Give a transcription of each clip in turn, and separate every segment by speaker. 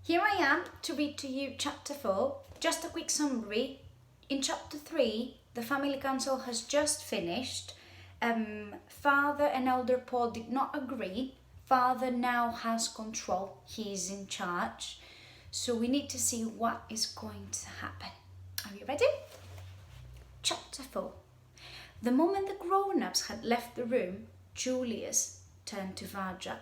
Speaker 1: Here I am to read to you chapter 4. Just a quick summary. In chapter 3, the family council has just finished. Father and Elder Paul did not agree. Father now has control. He is in charge. So we need to see what is going to happen. Are you ready? Chapter 4. The moment the grown-ups had left the room, Julius turned to Varjak.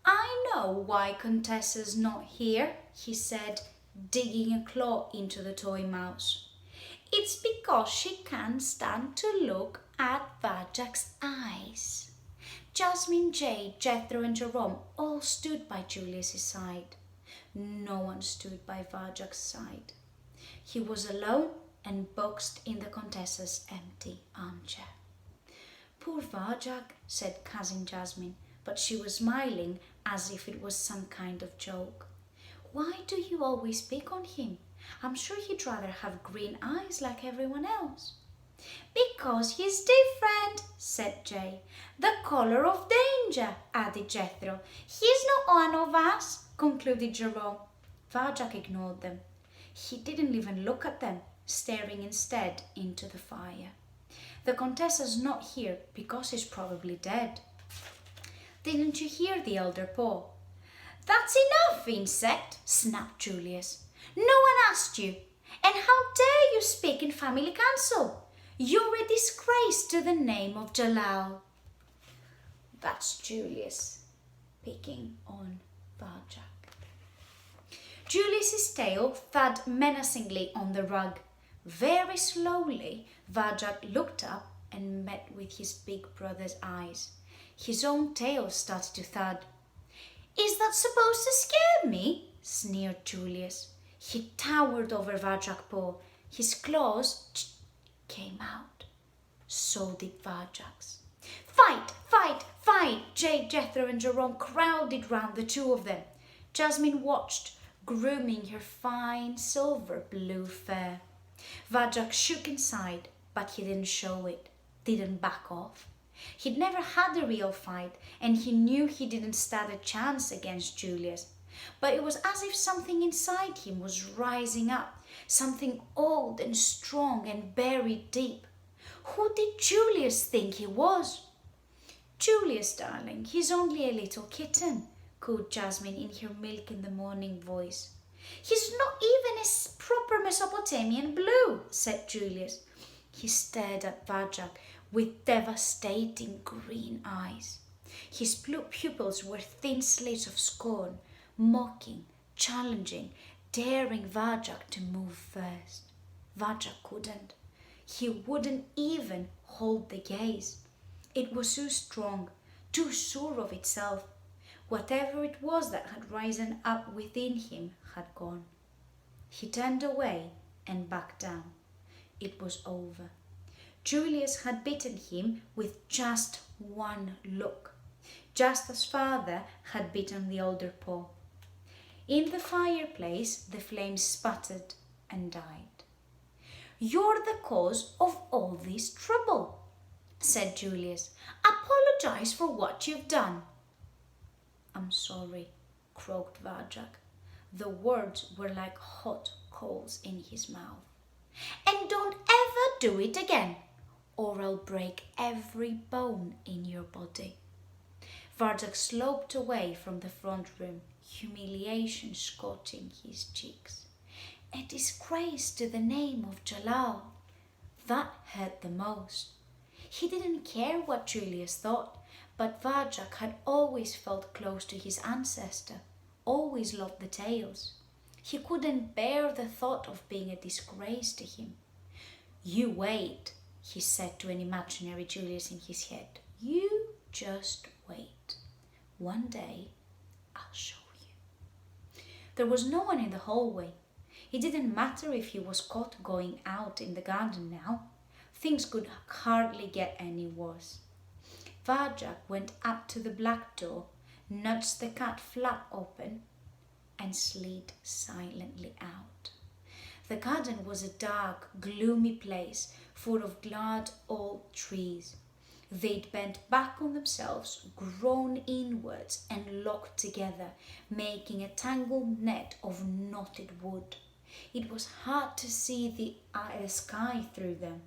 Speaker 1: I know why Contessa's not here, he said, digging a claw into the toy mouse. It's because she can't stand to look at Varjak's eyes. Jasmine, Jade, Jethro and Jerome all stood by Julius's side. No one stood by Varjak's side. He was alone and boxed in the Contessa's empty armchair. Poor Varjak, said Cousin Jasmine, but she was smiling as if it was some kind of joke. Why do you always pick on him? I'm sure he'd rather have green eyes like everyone else. Because he's different, said Jay. The colour of danger, added Jethro. He's not one of us, concluded Jerome. Varjak ignored them. He didn't even look at them, staring instead into the fire. The Contessa's not here because she's probably dead. Didn't you hear the Elder Paul? That's enough, insect, snapped Julius. No one asked you. And how dare you speak in family council? You're a disgrace to the name of Jalal. That's Julius picking on Varjak. Julius's tail thudded menacingly on the rug. Very slowly, Varjak looked up and met with his big brother's eyes. His own tail started to thud. Is that supposed to scare me? Sneered Julius. He towered over Varjak's paw. His claws came out. So did Varjak's. Fight, fight, fight! Jade, Jethro and Jerome crowded round the two of them. Jasmine watched, grooming her fine silver blue fur. Varjak shook inside, but he didn't show it, didn't back off. He'd never had a real fight, and he knew he didn't stand a chance against Julius. But it was as if something inside him was rising up, something old and strong and buried deep. Who did Julius think he was? Julius, darling, he's only a little kitten, cooed Jasmine in her milk in the morning voice. He's not even a proper Mesopotamian blue, said Julius. He stared at Varjak with devastating green eyes. His blue pupils were thin slits of scorn, mocking, challenging, daring Varjak to move first. Varjak couldn't. He wouldn't even hold the gaze. It was too strong, too sure of itself. Whatever it was that had risen up within him had gone. He turned away and backed down. It was over. Julius had beaten him with just one look, just as father had beaten the Elder Paul. In the fireplace, the flames sputtered and died. You're the cause of all this trouble, said Julius. Apologize for what you've done. I'm sorry, croaked Varjak. The words were like hot coals in his mouth. And don't ever do it again, or I'll break every bone in your body. Varjak sloped away from the front room, humiliation scorching his cheeks. A disgrace to the name of Jalal. That hurt the most. He didn't care what Julius thought, but Varjak had always felt close to his ancestor, always loved the tales. He couldn't bear the thought of being a disgrace to him. You wait, he said to an imaginary Julius in his head. You just wait. One day, I'll show you. There was no one in the hallway. It didn't matter if he was caught going out in the garden now. Things could hardly get any worse. Varjak went up to the black door, nudged the cat flap open, and slid silently out. The garden was a dark, gloomy place full of large old trees. They'd bent back on themselves, grown inwards and locked together, making a tangled net of knotted wood. It was hard to see the sky through them.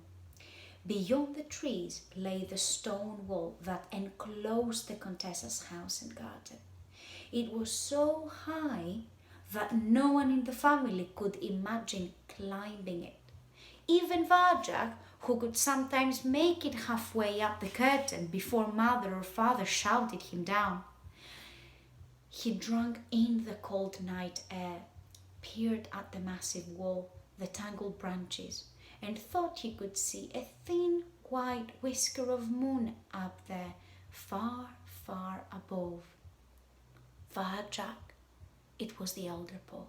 Speaker 1: Beyond the trees lay the stone wall that enclosed the Contessa's house and garden. It was so high that no one in the family could imagine climbing it. Even Varjak, who could sometimes make it halfway up the curtain before mother or father shouted him down. He drank in the cold night air, peered at the massive wall, the tangled branches, and thought he could see a thin white whisker of moon up there, far, far above. Varjak, it was the elder Paul.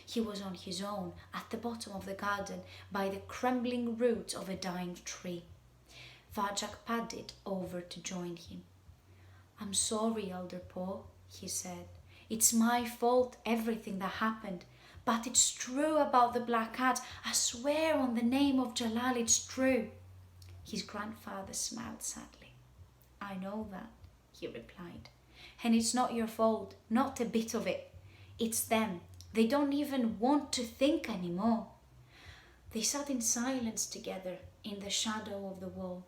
Speaker 1: He was on his own at the bottom of the garden by the crumbling roots of a dying tree. Varjak padded over to join him. "I'm sorry, Elder Paul," he said. "It's my fault, everything that happened. But it's true about the black cat. I swear on the name of Jalal it's true." His grandfather smiled sadly. "I know that," he replied. "And it's not your fault, not a bit of it. It's them. They don't even want to think anymore." They sat in silence together in the shadow of the wall.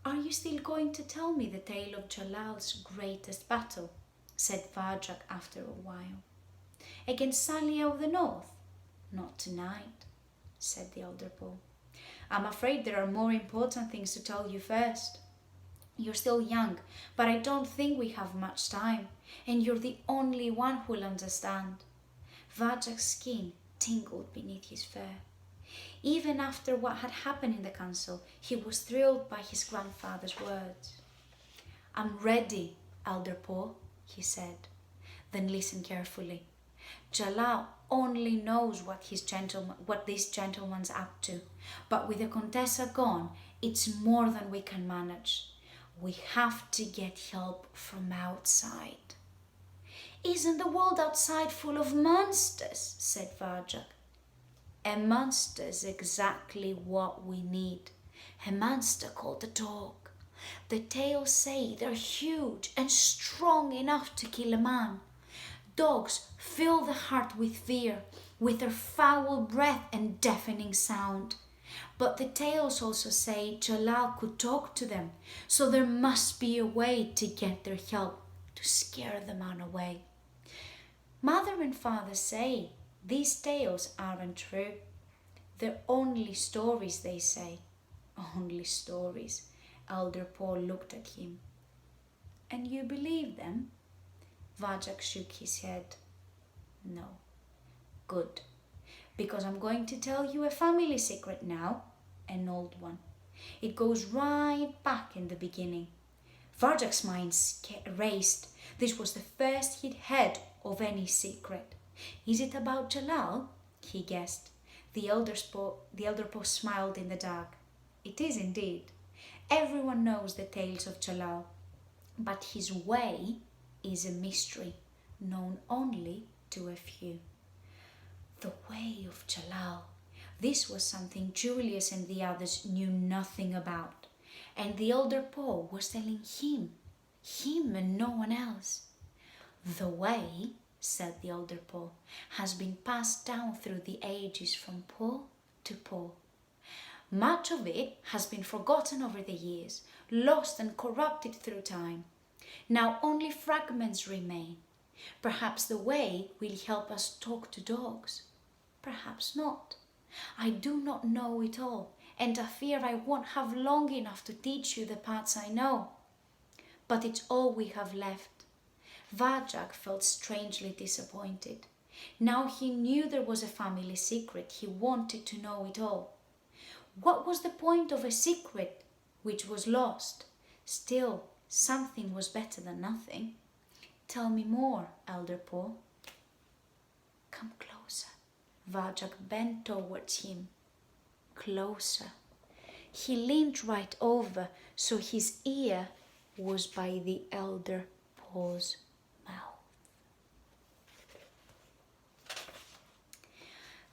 Speaker 1: "Are you still going to tell me the tale of Jalal's greatest battle?" said Varjak after a while. "Against Salia of the North?" "Not tonight," said the elder Paul. "I'm afraid there are more important things to tell you first. You're still young, but I don't think we have much time, and you're the only one who'll understand." Varjak's skin tingled beneath his fur. Even after what had happened in the council, he was thrilled by his grandfather's words. "I'm ready, Elder Paul," he said. "Then listen carefully. Jalal only knows what this gentleman's up to, but with the Contessa gone, it's more than we can manage. We have to get help from outside." "Isn't the world outside full of monsters?" said Varjak. "A monster's exactly what we need. A monster called a dog. The tales say they're huge and strong enough to kill a man. Dogs fill the heart with fear, with their foul breath and deafening sound. But the tales also say Jalal could talk to them, so there must be a way to get their help, to scare the man away. Mother and father say these tales aren't true. They're only stories, they say." "Only stories." Elder Paul looked at him. "And you believe them?" Varjak shook his head. "No." "Good. Because I'm going to tell you a family secret now, an old one. It goes right back in the beginning." Varjak's mind raced. This was the first he'd heard of any secret. "Is it about Jalal?" he guessed. The elder Paul smiled in the dark. "It is indeed. Everyone knows the tales of Jalal, but his way is a mystery, known only to a few." The way of Jalal. This was something Julius and the others knew nothing about, and the elder Paul was telling him and no one else. "The way," said the elder Paul, "has been passed down through the ages from Paul to Paul. Much of it has been forgotten over the years, lost and corrupted through time. Now only fragments remain. Perhaps the way will help us talk to dogs. Perhaps not. I do not know it all, and I fear I won't have long enough to teach you the parts I know. But it's all we have left." Varjak felt strangely disappointed. Now he knew there was a family secret. He wanted to know it all. What was the point of a secret which was lost? Still, something was better than nothing. "Tell me more, Elder Paul." "Come closer." Varjak bent towards him. Closer. He leaned right over, so his ear was by the elder Paul's mouth.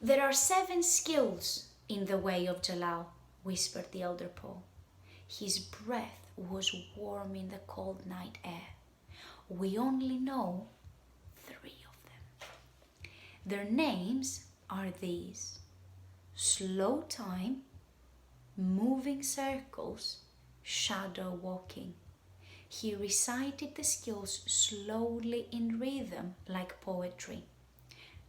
Speaker 1: "There are 7 skills in the way of Jalal," whispered the elder Paul. His breath was warm in the cold night air. We only know 3 of them. Their names are these: slow time, moving circles, shadow walking. He recited the skills slowly in rhythm like poetry.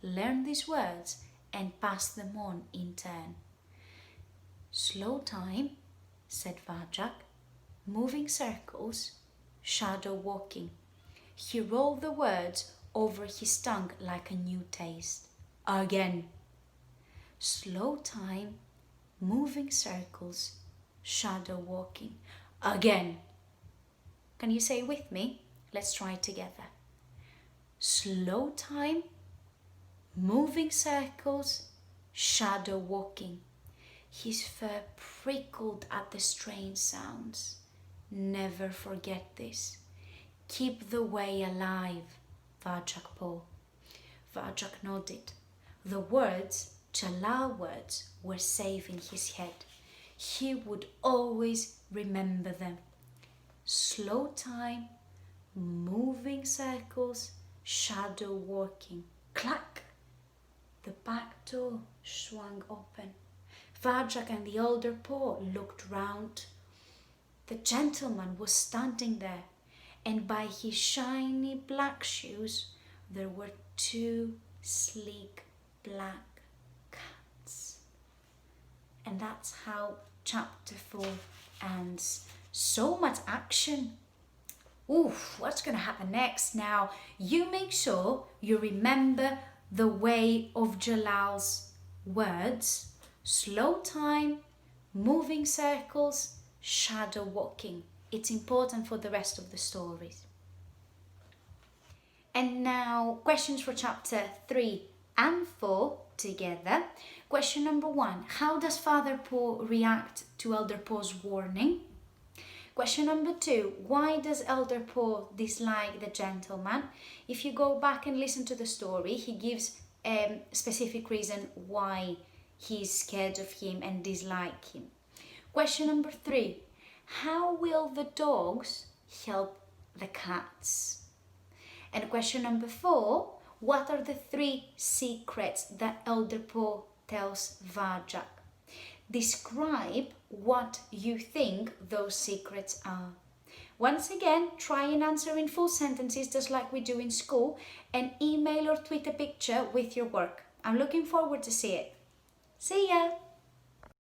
Speaker 1: Learn these words and pass them on in turn. Slow time, said Varjak. Moving circles, shadow walking. He rolled the words over his tongue like a new taste. Again. Slow time, moving circles, shadow walking. Again. Can you say it with me? Let's try it together. Slow time, moving circles, shadow walking. His fur prickled at the strange sounds. Never forget this. Keep the way alive, Varjak Paul. Varjak nodded. The words, Jalal words, were safe in his head. He would always remember them. Slow time, moving circles, shadow walking. Clack! The back door swung open. Varjak and the older Paul looked round. The gentleman was standing there, and by his shiny black shoes there were 2 sleek black cats. And that's how chapter 4 ends. So much action. Oof, what's going to happen next? Now, you make sure you remember the way of Jalal's words. Slow time, moving circles, shadow walking. It's important for the rest of the stories. And now, questions for chapter 3 and 4 together. Question number 1. How does Father Paul react to Elder Paul's warning? Question number 2. Why does Elder Paul dislike the gentleman? If you go back and listen to the story, he gives a specific reason why he's scared of him and dislike him. Question number 3. How will the dogs help the cats? And question number 4. What are the 3 secrets that Elder Paul tells Varjak? Describe what you think those secrets are. Once again, try and answer in full sentences just like we do in school, and email or tweet a picture with your work. I'm looking forward to see it. See ya!